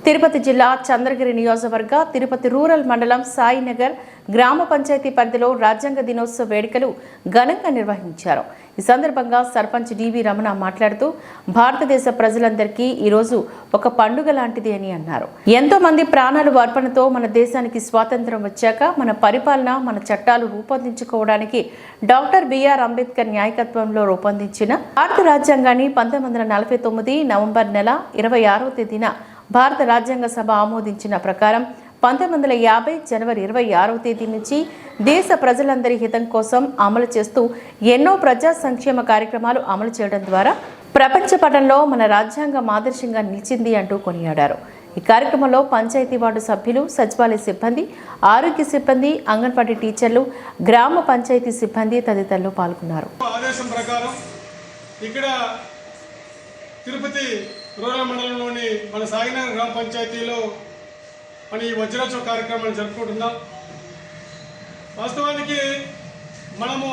తిరుపతి జిల్లా చంద్రగిరి నియోజకవర్గ తిరుపతి రూరల్ మండలం సాయినగర్ గ్రామ పంచాయతీ పరిధిలో రాజ్యాంగ దినోత్సవ వేడుకలు ఘనంగా నిర్వహించారు. ఈ సందర్భంగా సర్పంచ్ డివి రమణ మాట్లాడుతూ భారతదేశ ప్రజలందరికీ ఈరోజు ఒక పండుగ లాంటిది అని అన్నారు. ఎంతో మంది ప్రాణాలు అర్పణతో మన దేశానికి స్వాతంత్ర్యం వచ్చాక మన పరిపాలన, మన చట్టాలు రూపొందించుకోవడానికి డాక్టర్ బిఆర్ అంబేద్కర్ నాయకత్వంలో రూపొందించిన భారత రాజ్యాంగాన్ని 1949 నవంబర్ నెల 26వ తేదీన భారత రాజ్యాంగ సభ ఆమోదించిన ప్రకారం 1950 జనవరి 26వ తేదీ నుంచి దేశ ప్రజలందరి హితం కోసం అమలు చేస్తూ ఎన్నో ప్రజా సంక్షేమ కార్యక్రమాలు అమలు చేయడం ద్వారా ప్రపంచ పటంలో మన రాజ్యాంగం ఆదర్శంగా నిలిచింది అంటూ కొనియాడారు. ఈ కార్యక్రమంలో పంచాయతీ వార్డు సభ్యులు, సచివాలయ సిబ్బంది, ఆరోగ్య సిబ్బంది, అంగన్వాడీ టీచర్లు, గ్రామ పంచాయతీ సిబ్బంది తదితరులు పాల్గొన్నారు. తిరుపతి రూరల్ మండలంలోని మన సాయినగర్ గ్రామ పంచాయతీలో మన ఈ వజ్రోత్సవ కార్యక్రమాన్ని జరుపుకుంటున్నాం. వాస్తవానికి మనము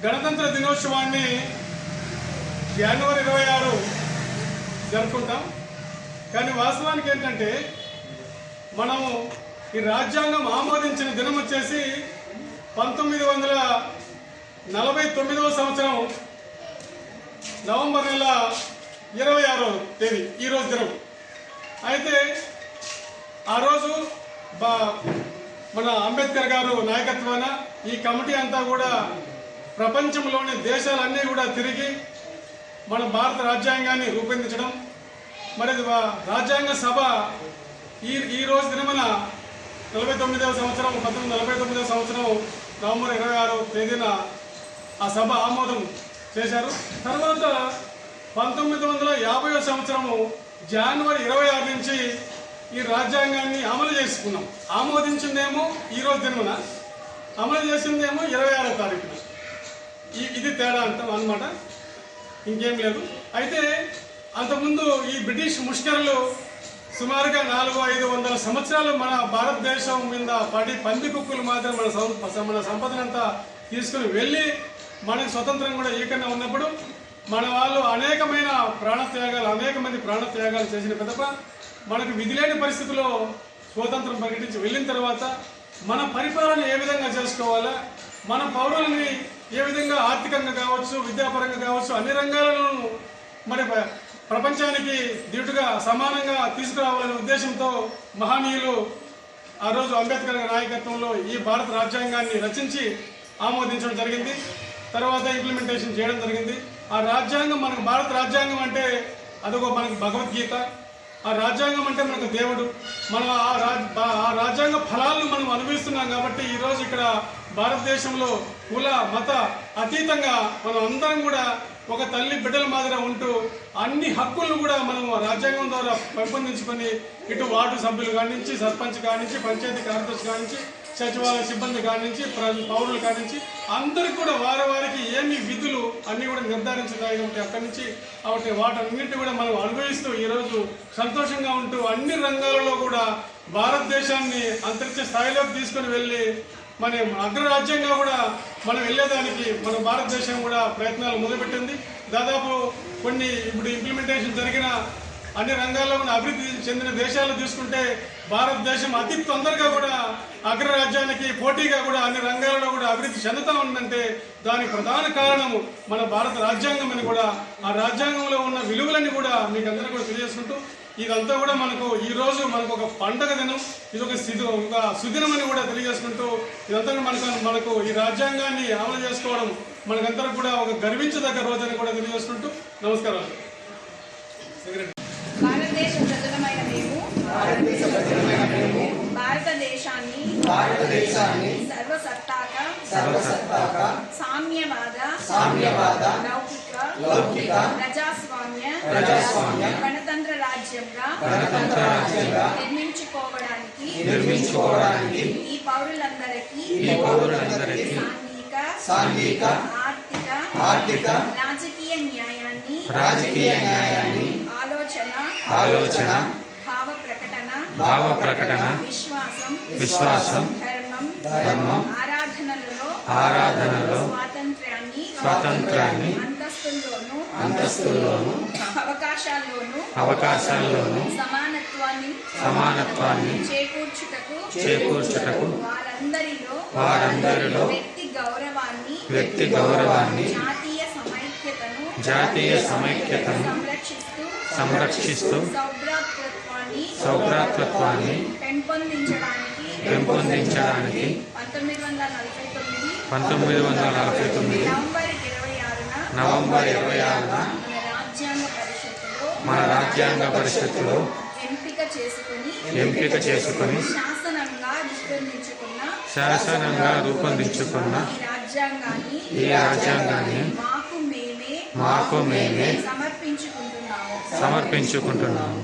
గణతంత్ర దినోత్సవాన్ని జనవరి 26 జరుపుకుంటాం. కానీ వాస్తవానికి ఏంటంటే మనము ఈ రాజ్యాంగం ఆమోదించిన దినం వచ్చేసి 1949వ సంవత్సరం నవంబర్ నెల 26వ తేదీ ఈరోజు దినం. అయితే ఆ రోజు మన అంబేద్కర్ గారు నాయకత్వాన ఈ కమిటీ అంతా కూడా ప్రపంచంలోని దేశాలన్నీ కూడా తిరిగి మన భారత రాజ్యాంగాన్ని రూపొందించడం, మరి రాజ్యాంగ సభ ఈ రోజు దినమున 1949వ సంవత్సరం నవంబర్ 26వ తేదీన ఆ సభ ఆమోదం చేశారు. తర్వాత 1950వ సంవత్సరము జనవరి 26 నుంచి ఈ రాజ్యాంగాన్ని అమలు చేసుకున్నాం. ఆమోదించిందేమో ఈరోజు దినమున, అమలు చేసిందేమో 26వ తారీఖున. ఇది తేడా అన్నమాట, ఇంకేం లేదు. అయితే అంతకుముందు ఈ బ్రిటిష్ ముష్కరులు సుమారుగా 400-500 సంవత్సరాలు మన భారతదేశం మీద పడి పంది కుక్కులు మాత్రం మన సంపదనంతా తీసుకుని వెళ్ళి మనకు స్వతంత్రం కూడా ఈకన్నా ఉన్నప్పుడు మన వాళ్ళు అనేక మంది ప్రాణత్యాగాలు చేసిన పిదప మనకు విధి లేని పరిస్థితుల్లో స్వాతంత్రం ప్రకటించి వెళ్ళిన తర్వాత మన పరిపాలన ఏ విధంగా చేసుకోవాలా, మన పౌరులని ఏ విధంగా ఆర్థికంగా కావచ్చు, విద్యాపరంగా కావచ్చు, అన్ని రంగాలను మరి ప్రపంచానికి ధీటుగా సమానంగా తీసుకురావాలనే ఉద్దేశంతో మహనీయులు ఆ రోజు అంబేద్కర్ నాయకత్వంలో ఈ భారత రాజ్యాంగాన్ని రచించి ఆమోదించడం జరిగింది. తర్వాత ఇంప్లిమెంటేషన్ చేయడం జరిగింది. ఆ రాజ్యాంగం మనకు భారత రాజ్యాంగం అంటే అదొక మనకు భగవద్గీత. ఆ రాజ్యాంగం అంటే మనకు దేవుడు. మనం ఆ రాజ్యాంగ ఫలాలను మనం అనుభవిస్తున్నాం. కాబట్టి ఈరోజు ఇక్కడ భారతదేశంలో కుల మత అతీతంగా మనం అందరం కూడా ఒక తల్లి బిడ్డల మాదిరి ఉంటూ అన్ని హక్కులను కూడా మనం రాజ్యాంగం ద్వారా పెంపొందించుకొని ఇటు వార్డు సభ్యులు కానించి, సర్పంచ్ కానించి, పంచాయతీ కార్యదర్శి కానించి, సచివాలయ సిబ్బంది కానించి, పౌరులు కానించి అందరికి కూడా వారికి ఏమి విధులు అన్నీ కూడా నిర్ధారించుతాయి. కాబట్టి అక్కడి నుంచి కాబట్టి వాటన్నింటినీ కూడా మనం అనుభవిస్తూ ఈరోజు సంతోషంగా ఉంటూ అన్ని రంగాలలో కూడా భారతదేశాన్ని అంతరిక్ష స్థాయిలోకి తీసుకొని వెళ్ళి మన అగ్రరాజ్యంగా కూడా మనం వెళ్ళేదానికి మన భారతదేశం కూడా ప్రయత్నాలు మొదలుపెట్టింది. దాదాపు కొన్ని ఇప్పుడు ఇంప్లిమెంటేషన్ జరిగిన అన్ని రంగాల్లో కూడా అభివృద్ధి చెందిన దేశాలు తీసుకుంటే భారతదేశం అతి తొందరగా కూడా అగ్రరాజ్యానికి పోటీగా కూడా అన్ని రంగాలలో కూడా అభివృద్ధి చెందుతూ ఉందంటే దానికి ప్రధాన కారణము మన భారత రాజ్యాంగం అని కూడా ఆ రాజ్యాంగంలో ఉన్న విలువలని కూడా మీకు అందరూ కూడా తెలియజేసుకుంటూ ఇదంతా కూడా ఈరోజు మనకు ఒక పండగ దినం, ఇది ఒక సుదినం అని కూడా తెలియజేసుకుంటూ ఇదంతా మనకు ఈ రాజ్యాంగాన్ని అమలు చేసుకోవడం మనకందరూ కూడా ఒక గర్వించదగ్గ రోజు అని కూడా తెలియజేసుకుంటూ నమస్కారాలు. భారతదేశ ప్రజలమైన మేము భారతదేశాన్ని సర్వసత్తాక సామ్యవాద లౌకిక ప్రజాస్వామ్య గణతంత్ర రాజ్యంగా నిర్మించుకోవడానికి ఈ పౌరులందరికీ సాంఘిక ఆర్థిక రాజకీయ న్యాయాన్ని ఆలోచన భావ ప్రకటన విశ్వాసం ధర్మం ఆరాధనలో స్వాతంత్ర్యాన్ని అంతస్తుల్లోను అవకాశాల్లోను సమానత్వాన్ని సమానత్వాన్ని చేకూర్చుటకు వారందరిలో వ్యక్తి గౌరవాన్ని జాతీయ సమైక్యతను సంరక్షిస్తూ సౌభ్రాతృత్వాన్ని పెంపొందించడానికి 1949 నవంబర్ 26న మన రాజ్యాంగ పరిషత్తులో ఎంపిక చేసుకొని శాసనంగా రూపొందించుకున్న ఈ రాజ్యాంగాన్ని మాకు మేమే సమర్పించుకుంటున్నాము.